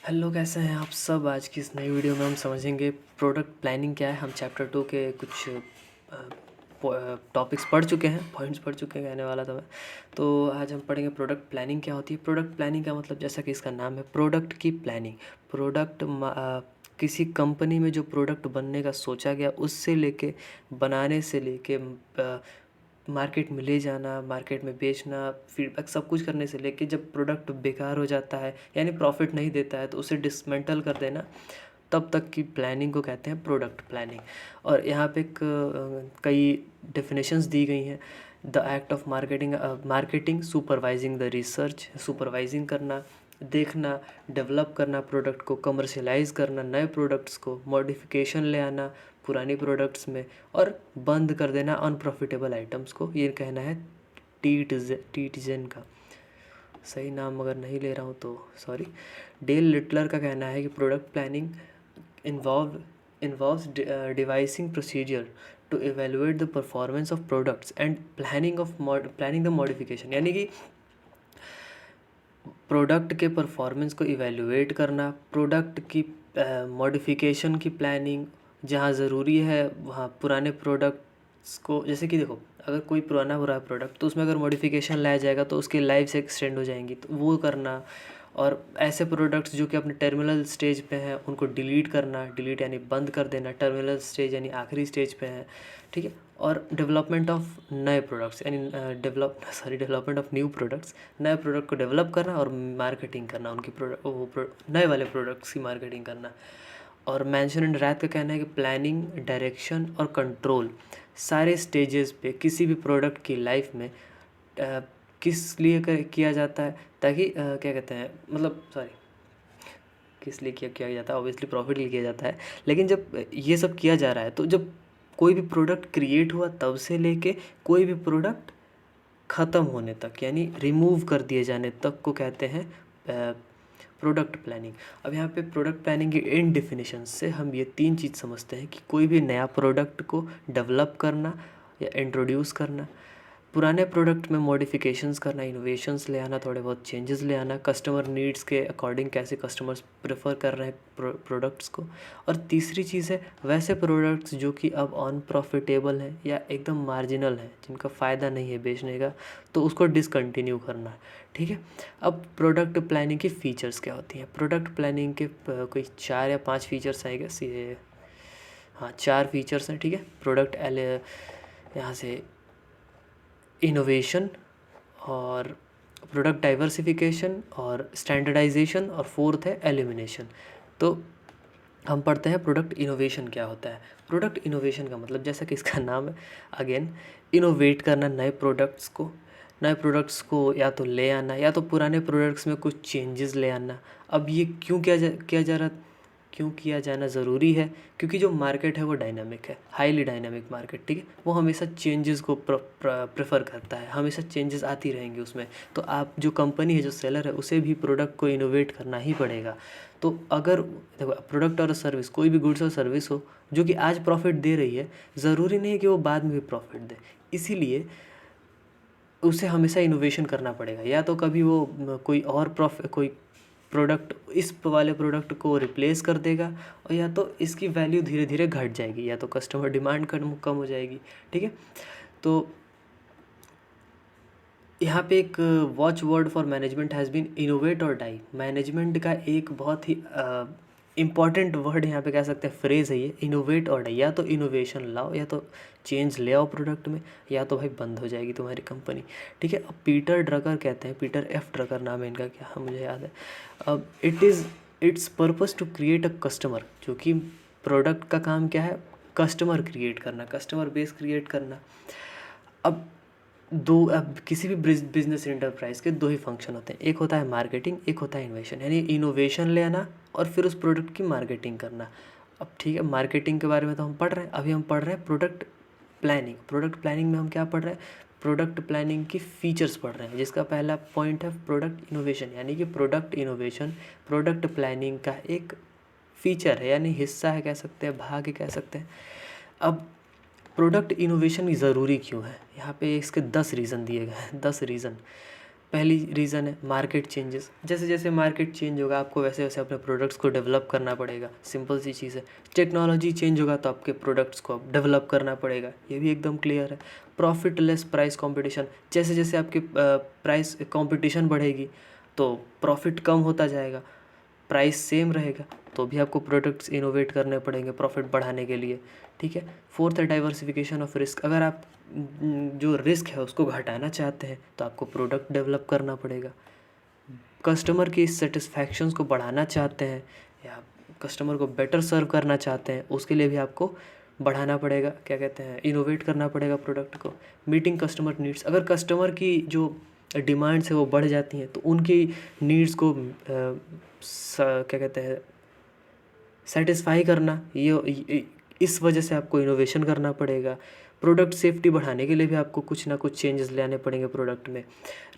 Hello, कैसे हैं आप सब। आज की इस नई वीडियो में हम समझेंगे प्रोडक्ट प्लानिंग क्या है। हम चैप्टर 2 के कुछ टॉपिक्स पढ़ चुके हैं, पॉइंट्स पढ़ चुके हैं कहने वाला था मैं। तो आज हम पढ़ेंगे प्रोडक्ट प्लानिंग क्या होती है। प्रोडक्ट प्लानिंग का मतलब जैसा कि इसका नाम है, प्रोडक्ट की प्लानिंग। प्रोडक्ट किसी कंपनी में जो प्रोडक्ट बनने का सोचा गया उससे लेके बनाने से लेके मार्केट में ले जाना, मार्केट में बेचना, फीडबैक सब कुछ करने से लेके जब प्रोडक्ट बेकार हो जाता है यानी प्रॉफिट नहीं देता है तो उसे डिसमेंटल कर देना, तब तक की प्लानिंग को कहते हैं प्रोडक्ट प्लानिंग। और यहाँ पे कई डेफिनेशंस दी गई हैं। The act of marketing supervising the research, supervising करना, देखना, डेवलप करना, प्रोडक्ट को कमर्शियलाइज करना, नए प्रोडक्ट्स को मॉडिफिकेशन ले आना पुरानी प्रोडक्ट्स में, और बंद कर देना अनप्रॉफिटेबल आइटम्स को। ये कहना है टीटिजन का। सही नाम अगर नहीं ले रहा हूँ तो सॉरी। डेल लिटलर का कहना है कि product planning involves devising procedure to evaluate the performance of products and planning the modification। यानी कि प्रोडक्ट के परफॉर्मेंस को इवेलुएट करना, प्रोडक्ट की मॉडिफिकेशन की प्लानिंग, जहाँ ज़रूरी है वहाँ पुराने प्रोडक्ट्स को, जैसे कि देखो अगर कोई पुराना हो रहा है प्रोडक्ट तो उसमें अगर मॉडिफिकेशन लाया जाएगा तो उसकी लाइफ से एक्सटेंड हो जाएंगी, तो वो करना। और ऐसे प्रोडक्ट्स जो कि अपने टर्मिनल स्टेज पे हैं उनको डिलीट करना, डिलीट यानी बंद कर देना, टर्मिनल स्टेज यानी आखिरी स्टेज पे हैं, ठीक है। और डेवलपमेंट ऑफ नए प्रोडक्ट्स यानी डेवलपमेंट ऑफ न्यू प्रोडक्ट्स, नए प्रोडक्ट को डेवलप करना और मार्केटिंग करना, उनकी नए वाले प्रोडक्ट्स की मार्केटिंग करना। और मेंशन एंड रैथ का कहना है कि प्लानिंग, डायरेक्शन और कंट्रोल सारे स्टेजेस पे किसी भी प्रोडक्ट की लाइफ में किस लिए किया जाता है, ताकि क्या कहते हैं, मतलब सॉरी, किस लिए किया जाता है, ऑब्वियसली प्रॉफिट के लिए किया जाता है। लेकिन जब ये सब किया जा रहा है तो जब कोई भी प्रोडक्ट क्रिएट हुआ तब से लेके कोई भी प्रोडक्ट ख़त्म होने तक यानी रिमूव कर दिए जाने तक को कहते हैं प्रोडक्ट प्लानिंग। अब यहाँ पे प्रोडक्ट प्लानिंग की इन डेफिनेशन से हम ये तीन चीज़ समझते हैं कि कोई भी नया प्रोडक्ट को डेवलप करना या इंट्रोड्यूस करना, पुराने प्रोडक्ट में मॉडिफिकेशंस करना, इनोवेशंस ले आना, थोड़े बहुत चेंजेस ले आना, कस्टमर नीड्स के अकॉर्डिंग कैसे कस्टमर्स प्रेफर कर रहे हैं प्रोडक्ट्स को। और तीसरी चीज़ है वैसे प्रोडक्ट्स जो कि अब अनप्रॉफिटेबल हैं या एकदम मार्जिनल हैं, जिनका फ़ायदा नहीं है बेचने का, तो उसको डिसकंटिन्यू करना है, ठीक है। अब प्रोडक्ट प्लानिंग की फ़ीचर्स क्या होती हैं। प्रोडक्ट प्लानिंग के कोई 4 या 5 फीचर्स आएगा, ये हाँ 4 फीचर्स हैं, ठीक है। प्रोडक्ट यहाँ से इनोवेशन और प्रोडक्ट डाइवर्सिफिकेशन और स्टैंडर्डाइजेशन, और फोर्थ है एलिमिनेशन। तो हम पढ़ते हैं प्रोडक्ट इनोवेशन क्या होता है। प्रोडक्ट इनोवेशन का मतलब जैसा कि इसका नाम है, अगेन इनोवेट करना, नए प्रोडक्ट्स को या तो ले आना या तो पुराने प्रोडक्ट्स में कुछ चेंजेस ले आना। अब ये क्यों किया जाना ज़रूरी है, क्योंकि जो मार्केट है वो डायनामिक है, हाईली डायनामिक मार्केट, ठीक है। वो हमेशा चेंजेस को प्रेफर करता है, हमेशा चेंजेस आती रहेंगी उसमें। तो आप जो कंपनी है, जो सेलर है, उसे भी प्रोडक्ट को इनोवेट करना ही पड़ेगा। तो अगर देखो प्रोडक्ट और सर्विस, कोई भी गुड्स और सर्विस हो जो कि आज प्रॉफिट दे रही है, ज़रूरी नहीं है कि वो बाद में भी प्रॉफिट दे, इसीलिए उसे हमेशा इनोवेशन करना पड़ेगा। या तो कभी वो कोई प्रोडक्ट इस वाले प्रोडक्ट को रिप्लेस कर देगा, और या तो इसकी वैल्यू धीरे धीरे घट जाएगी, या तो कस्टमर डिमांड कम हो जाएगी, ठीक है। तो यहाँ पे एक watch word for management has been innovate और डाई। मैनेजमेंट का एक बहुत ही इम्पॉर्टेंट वर्ड यहाँ पे कह सकते हैं, फ्रेज़ है ये, इनोवेट और डाई। या तो इनोवेशन लाओ, या तो चेंज ले आओ प्रोडक्ट में, या तो भाई बंद हो जाएगी तुम्हारी कंपनी, ठीक है। अब पीटर ड्रकर कहते हैं, पीटर एफ ड्रकर नाम है इनका, क्या मुझे याद है। अब it's purpose to create a customer, जो कि प्रोडक्ट का काम क्या है, कस्टमर क्रिएट करना, कस्टमर बेस क्रिएट करना। अब किसी भी बिजनेस एंटरप्राइज के दो ही फंक्शन होते हैं, एक होता है मार्केटिंग, एक होता है इन्वेशन, यानी इनोवेशन ले आना और फिर उस प्रोडक्ट की मार्केटिंग करना। अब ठीक है, मार्केटिंग के बारे में तो हम पढ़ रहे हैं, अभी हम पढ़ रहे हैं प्रोडक्ट प्लानिंग। प्रोडक्ट प्लानिंग में हम क्या पढ़ रहे हैं, प्रोडक्ट प्लानिंग की फीचर्स पढ़ रहे हैं, जिसका पहला पॉइंट है प्रोडक्ट इनोवेशन, यानी कि प्रोडक्ट इनोवेशन प्रोडक्ट प्लानिंग का एक फीचर है, यानी हिस्सा है कह सकते हैं, भाग कह सकते हैं। अब प्रोडक्ट इनोवेशन ज़रूरी क्यों है, यहाँ पे इसके 10 रीज़न दिए गए हैं, 10 रीज़न। पहली रीज़न है मार्केट चेंजेस। जैसे जैसे मार्केट चेंज होगा आपको वैसे वैसे अपने प्रोडक्ट्स को डेवलप करना पड़ेगा, सिंपल सी चीज़ है। टेक्नोलॉजी चेंज होगा तो आपके प्रोडक्ट्स को डेवलप करना पड़ेगा, ये भी एकदम क्लियर है। प्रॉफिट लेस प्राइस कंपटीशन, जैसे जैसे आपकी प्राइस कंपटीशन बढ़ेगी तो प्रॉफिट कम होता जाएगा, प्राइस सेम रहेगा तो भी आपको प्रोडक्ट्स इनोवेट करने पड़ेंगे प्रॉफिट बढ़ाने के लिए, ठीक है। फोर्थ है डाइवर्सिफिकेशन ऑफ रिस्क। अगर आप जो रिस्क है उसको घटाना चाहते हैं तो आपको प्रोडक्ट डेवलप करना पड़ेगा। कस्टमर की सेटिस्फैक्शंस को बढ़ाना चाहते हैं या कस्टमर को बेटर सर्व करना चाहते हैं, उसके लिए भी आपको बढ़ाना पड़ेगा, क्या कहते हैं, इनोवेट करना पड़ेगा प्रोडक्ट को। मीटिंग कस्टमर नीड्स, अगर कस्टमर की जो डिमांड्स है वो बढ़ जाती हैं तो उनकी नीड्स को क्या कहते हैं, सेटिस्फाई करना, ये इस वजह से आपको इनोवेशन करना पड़ेगा। प्रोडक्ट सेफ्टी बढ़ाने के लिए भी आपको कुछ ना कुछ चेंजेस लाने पड़ेंगे प्रोडक्ट में।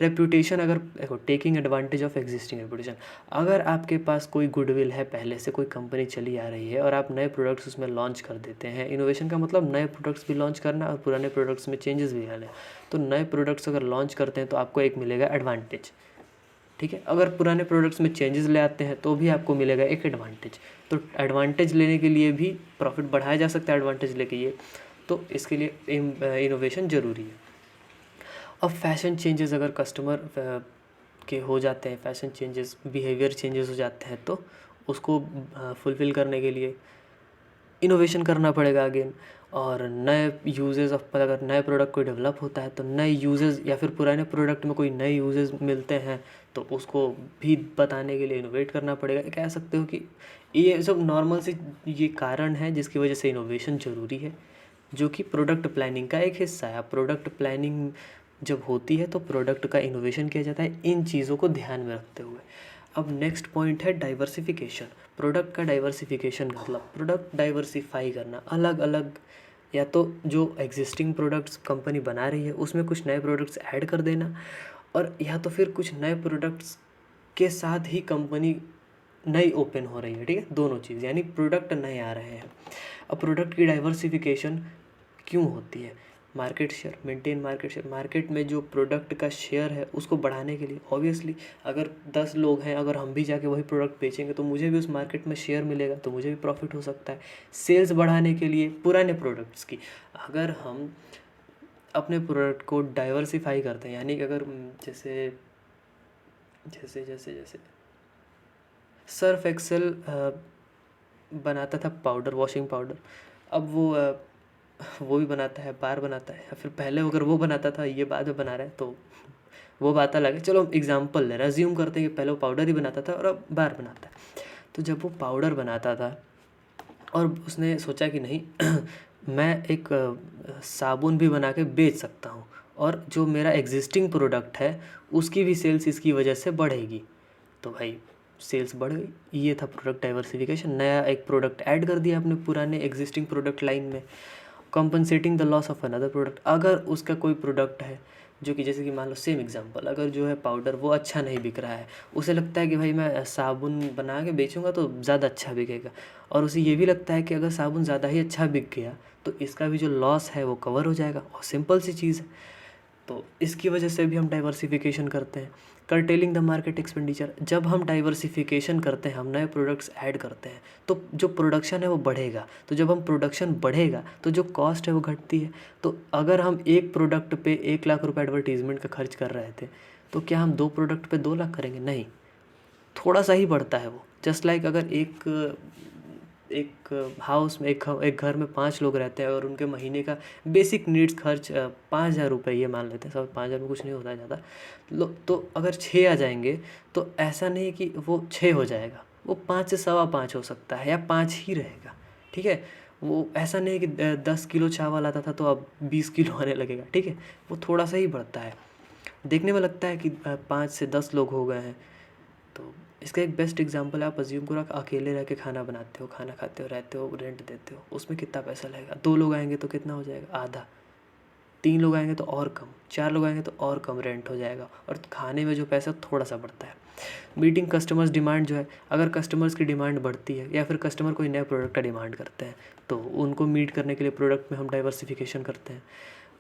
रेप्यूटेशन, अगर देखो taking advantage of existing reputation, अगर आपके पास कोई गुडविल है, पहले से कोई कंपनी चली आ रही है और आप नए प्रोडक्ट्स उसमें लॉन्च कर देते हैं, इनोवेशन का मतलब नए प्रोडक्ट्स भी लॉन्च करना और पुराने प्रोडक्ट्स में चेंजेस भी लाने। तो नए प्रोडक्ट्स अगर लॉन्च करते हैं तो आपको एक मिलेगा एडवांटेज, ठीक है। अगर पुराने प्रोडक्ट्स में चेंजेस ले आते हैं तो भी आपको मिलेगा एक एडवांटेज। तो एडवांटेज लेने के लिए भी प्रॉफिट बढ़ाया जा सकता है एडवांटेज लेके, ये तो इसके लिए इनोवेशन ज़रूरी है। अब फैशन चेंजेस अगर कस्टमर के हो जाते हैं, फैशन चेंजेस, बिहेवियर चेंजेस हो जाते हैं तो उसको फुलफ़िल करने के लिए इनोवेशन करना पड़ेगा अगेन। और नए यूजेस ऑफ, अगर नए प्रोडक्ट कोई डेवलप होता है तो नए यूजेस या फिर पुराने प्रोडक्ट में कोई नए यूजेस मिलते हैं तो उसको भी बताने के लिए इनोवेट करना पड़ेगा। कह सकते हो कि ये सब नॉर्मल से ये कारण है जिसकी वजह से इनोवेशन ज़रूरी है, जो कि प्रोडक्ट प्लानिंग का एक हिस्सा है। प्रोडक्ट प्लानिंग जब होती है तो प्रोडक्ट का इनोवेशन किया जाता है इन चीज़ों को ध्यान में रखते हुए। अब नेक्स्ट पॉइंट है डाइवर्सिफिकेशन। प्रोडक्ट का डाइवर्सिफिकेशन मतलब प्रोडक्ट डाइवर्सिफाई करना, अलग अलग, या तो जो एग्जिस्टिंग प्रोडक्ट्स कंपनी बना रही है उसमें कुछ नए प्रोडक्ट्स ऐड कर देना, और या तो फिर कुछ नए प्रोडक्ट्स के साथ ही कंपनी नई ओपन हो रही है, ठीक है, दोनों चीज़, यानी प्रोडक्ट नए आ रहे हैं। अब प्रोडक्ट की डाइवर्सिफिकेशन क्यों होती है? Market share, maintain market share, market में जो प्रोडक्ट का शेयर है उसको बढ़ाने के लिए। ऑब्वियसली अगर 10 लोग हैं, अगर हम भी जाके वही प्रोडक्ट बेचेंगे तो मुझे भी उस मार्केट में शेयर मिलेगा, तो मुझे भी प्रॉफिट हो सकता है। सेल्स बढ़ाने के लिए पुराने प्रोडक्ट्स की, अगर हम अपने प्रोडक्ट को डाइवर्सिफाई करते हैं, यानी कि अगर जैसे जैसे जैसे जैसे सर्फ एक्सेल बनाता था पाउडर, वॉशिंग पाउडर, अब वो भी बनाता है, बार बनाता है, या फिर पहले अगर वो बनाता था ये बाद में बना रहा है तो वो बात अलग है। चलो हम एग्जांपल ले रहे हैं, अज्यूम करते हैं कि पहले वो पाउडर ही बनाता था और अब बार बनाता है। तो जब वो पाउडर बनाता था और उसने सोचा कि नहीं मैं एक साबुन भी बना के बेच सकता हूँ और जो मेरा एग्जिस्टिंग प्रोडक्ट है उसकी भी सेल्स इसकी वजह से बढ़ेगी, तो भाई सेल्स बढ़ गई। ये था प्रोडक्ट डाइवर्सिफिकेशन, नया एक प्रोडक्ट ऐड कर दिया अपने पुराने एग्जिस्टिंग प्रोडक्ट लाइन में। Compensating the loss of another product, अगर उसका कोई प्रोडक्ट है जो कि जैसे कि मान लो सेम एग्जांपल, अगर जो है पाउडर वो अच्छा नहीं बिक रहा है, उसे लगता है कि भाई मैं साबुन बना के बेचूंगा तो ज़्यादा अच्छा बिकेगा, और उसे ये भी लगता है कि अगर साबुन ज़्यादा ही अच्छा बिक गया तो इसका भी जो लॉस है वो कवर हो जाएगा, और सिंपल सी चीज़ है। तो इसकी वजह से भी हम डाइवर्सिफिकेशन करते हैं। कर्टेलिंग द मार्केट एक्सपेंडिचर, जब हम डाइवर्सिफिकेशन करते हैं, हम नए प्रोडक्ट्स ऐड करते हैं तो जो प्रोडक्शन है वो बढ़ेगा, तो जब हम प्रोडक्शन बढ़ेगा तो जो कॉस्ट है वो घटती है। तो अगर हम एक प्रोडक्ट पे 1 लाख रुपए एडवर्टीज़मेंट का खर्च कर रहे थे तो क्या हम 2 प्रोडक्ट पे 2 लाख करेंगे? नहीं, थोड़ा सा ही बढ़ता है वो। जस्ट लाइक अगर एक हाउस में, एक घर में 5 लोग रहते हैं और उनके महीने का बेसिक नीड्स खर्च 5,000 रुपये, ये मान लेते हैं, सब 5,000 में कुछ नहीं होता है ज़्यादा। तो अगर 6 आ जाएंगे तो ऐसा नहीं कि वो 6 हो जाएगा, वो 5 से 5.25 हो सकता है या 5 ही रहेगा, ठीक है। वो ऐसा नहीं कि 10 किलो चावल आता था तो अब 20 किलो आने लगेगा, ठीक है, वो थोड़ा सा ही बढ़ता है। देखने में लगता है कि 5 से 10 लोग हो गए हैं। तो इसका एक बेस्ट एग्जांपल है, आप अज्यूम करो आप अकेले रह के खाना बनाते हो, खाना खाते हो, रहते हो, रेंट देते हो, उसमें कितना पैसा लगेगा? 2 लोग आएंगे तो कितना हो जाएगा? आधा। 3 लोग आएंगे तो और कम, 4 लोग आएंगे तो और कम रेंट हो जाएगा, और खाने में जो पैसा थोड़ा सा बढ़ता है। मीटिंग कस्टमर्स डिमांड, जो है अगर कस्टमर्स की डिमांड बढ़ती है या फिर कस्टमर कोई नए प्रोडक्ट का डिमांड करते हैं तो उनको मीट करने के लिए प्रोडक्ट में हम डाइवर्सिफिकेशन करते हैं।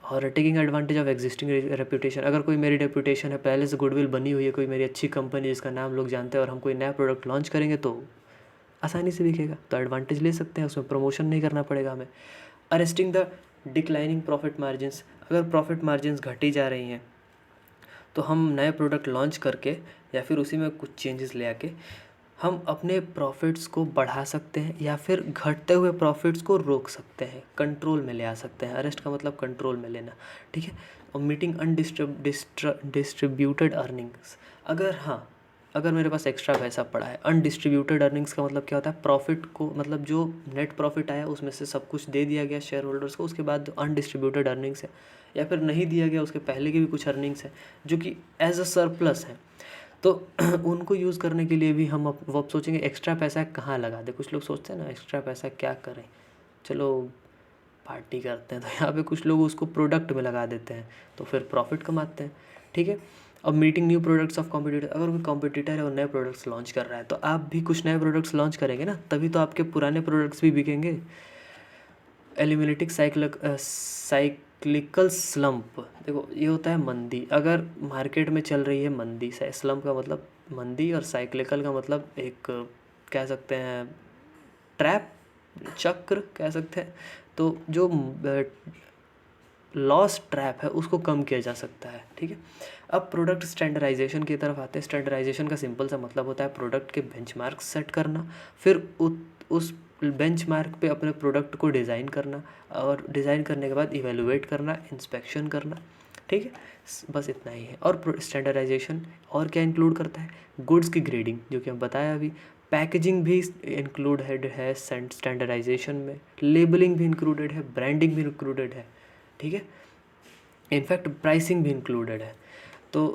और taking advantage of existing reputation, अगर कोई मेरी रेपुटेशन है, पहले से गुडविल बनी हुई है, कोई मेरी अच्छी कंपनी जिसका नाम लोग जानते हैं, और हम कोई नया प्रोडक्ट लॉन्च करेंगे तो आसानी से बिकेगा, तो एडवांटेज ले सकते हैं, उसमें प्रमोशन नहीं करना पड़ेगा हमें। Arresting the declining profit margins, अगर प्रॉफिट मार्जिन्स घटी जा रही हैं तो हम नए प्रोडक्ट लॉन्च करके या फिर उसी में कुछ चेंजेस ले आके हम अपने प्रॉफिट्स को बढ़ा सकते हैं या फिर घटते हुए प्रॉफिट्स को रोक सकते हैं, कंट्रोल में ले आ सकते हैं। अरेस्ट का मतलब कंट्रोल में लेना, ठीक है। और मीटिंग डिस्ट्रीब्यूटेड अर्निंग्स, अगर मेरे पास एक्स्ट्रा पैसा पड़ा है, अनडिस्ट्रीब्यूटेड अर्निंग्स का मतलब क्या होता है, प्रॉफिट को, मतलब जो नेट प्रॉफिट आया उसमें से सब कुछ दे दिया गया शेयर होल्डर्स को, उसके बाद अनडिस्ट्रीब्यूटेड अर्निंग्स है, या फिर नहीं दिया गया उसके पहले की भी कुछ अर्निंग्स है जो कि एज अ सरप्लस है, तो उनको यूज़ करने के लिए भी हम वो अब सोचेंगे एक्स्ट्रा पैसा कहाँ लगा दे। कुछ लोग सोचते हैं ना एक्स्ट्रा पैसा क्या करें, चलो पार्टी करते हैं, तो यहाँ पे कुछ लोग उसको प्रोडक्ट में लगा देते हैं, तो फिर प्रॉफिट कमाते हैं, ठीक है। अब meeting new products of competitor, अगर कोई कॉम्पिटिटर है और नए प्रोडक्ट्स लॉन्च कर रहा है तो आप भी कुछ नए प्रोडक्ट्स लॉन्च करेंगे ना, तभी तो आपके पुराने प्रोडक्ट्स भी बिकेंगे। एलिमिनेटिंग साइक्लिकल स्लम्प, देखो ये होता है मंदी, अगर मार्केट में चल रही है मंदी, स्लम्प का मतलब मंदी, और साइक्लिकल का मतलब एक कह सकते हैं ट्रैप, चक्र कह सकते हैं, तो जो लॉस ट्रैप है उसको कम किया जा सकता है, ठीक है। अब प्रोडक्ट स्टैंडर्डाइजेशन की तरफ आते हैं। स्टैंडर्डाइजेशन का सिंपल सा मतलब होता है प्रोडक्ट के बेंचमार्क सेट करना, फिर उस बेंचमार्क पे अपने प्रोडक्ट को डिज़ाइन करना, और डिज़ाइन करने के बाद इवेलुएट करना, इंस्पेक्शन करना, ठीक है। बस इतना ही है। और स्टैंडर्डाइजेशन और क्या इंक्लूड करता है, गुड्स की ग्रेडिंग जो कि हम बताया अभी, पैकेजिंग भी इंक्लूडेड है स्टैंडर्डाइजेशन में, लेबलिंग भी इंक्लूडेड है, ब्रांडिंग भी इंक्लूडेड है, ठीक है। इनफैक्ट प्राइसिंग भी इंक्लूडेड है। तो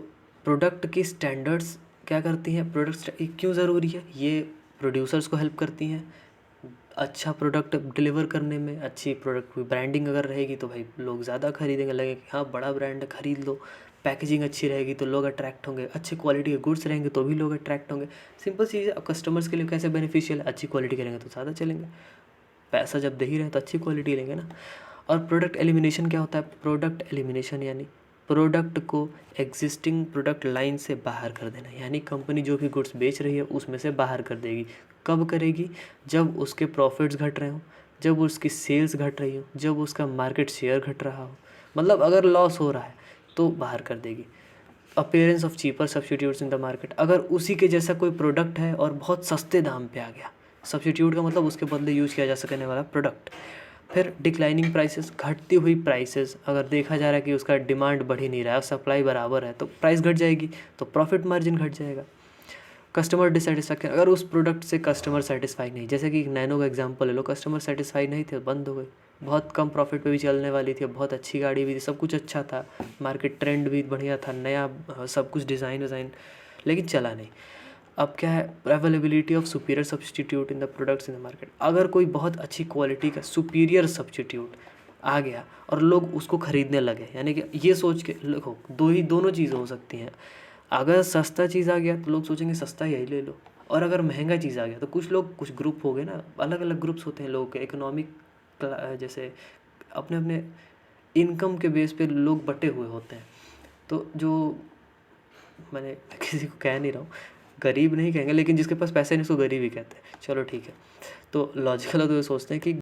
प्रोडक्ट की स्टैंडर्ड्स क्या करती हैं, प्रोडक्ट क्यों ज़रूरी है, ये प्रोड्यूसर्स को हेल्प करती हैं अच्छा प्रोडक्ट डिलीवर करने में। अच्छी प्रोडक्ट की ब्रांडिंग अगर रहेगी तो भाई लोग ज़्यादा खरीदेंगे, लगे कि हाँ बड़ा ब्रांड है खरीद लो। पैकेजिंग अच्छी रहेगी तो लोग अट्रैक्ट होंगे, अच्छी क्वालिटी के गुड्स रहेंगे तो भी लोग अट्रैक्ट होंगे। सिंपल चीज़ है। अब कस्टमर्स के लिए कैसे बेनिफिशियल है, अच्छी क्वालिटी के रहेंगे तो ज़्यादा चलेंगे, पैसा जब दे ही रहे तो अच्छी क्वालिटी लेंगे ना। और प्रोडक्ट एलिमिनेशन क्या होता है, प्रोडक्ट एलिमिनेशन यानी प्रोडक्ट को एग्जिस्टिंग प्रोडक्ट लाइन से बाहर कर देना, यानी कंपनी जो भी गुड्स बेच रही है उसमें से बाहर कर देगी। कब करेगी, जब उसके प्रॉफिट्स घट रहे हो, जब उसकी सेल्स घट रही हो, जब उसका मार्केट शेयर घट रहा हो, मतलब अगर लॉस हो रहा है तो बाहर कर देगी। Appearance of cheaper substitutes in the market, अगर उसी के जैसा कोई प्रोडक्ट है और बहुत सस्ते दाम पे आ गया, सब्स्टिट्यूट का मतलब उसके बदले यूज़ किया जा सकने वाला प्रोडक्ट। फिर डिक्लाइनिंग प्राइसेस, घटती हुई प्राइसेस, अगर देखा जा रहा है कि उसका डिमांड बढ़ ही नहीं रहा है, सप्लाई बराबर है, तो प्राइस घट जाएगी तो प्रॉफिट मार्जिन घट जाएगा। कस्टमर डिससेटिस्फैक्शन, अगर उस प्रोडक्ट से कस्टमर सेटिस्फाई नहीं, जैसे कि नैनो का एग्जांपल ले लो, कस्टमर सेटिस्फाई नहीं थे, बंद हो गई, बहुत कम प्रॉफिट पे भी चलने वाली थी, बहुत अच्छी गाड़ी भी थी, सब कुछ अच्छा था, मार्केट ट्रेंड भी बढ़िया था, नया सब कुछ डिज़ाइन, लेकिन चला नहीं। अब क्या है, availability of superior substitute in the products in the market, अगर कोई बहुत अच्छी क्वालिटी का सुपीरियर सब्स्टिट्यूट आ गया और लोग उसको ख़रीदने लगे, यानी कि ये सोच के देखो दोनों चीज़ हो सकती हैं। अगर सस्ता चीज़ आ गया तो लोग सोचेंगे सस्ता यही ले लो, और अगर महंगा चीज़ आ गया तो कुछ लोग, कुछ ग्रुप हो गए ना, अलग अलग ग्रुप्स होते हैं लोगों के, इकोनॉमिक जैसे अपने अपने इनकम के बेस पे लोग बटे हुए होते हैं। तो जो मैंने किसी को कह नहीं रहा हूँ, गरीब नहीं कहेंगे, लेकिन जिसके पास पैसे नहीं उसको गरीब ही कहते हैं, चलो ठीक है। तो लॉजिकल तो ये सोचते हैं कि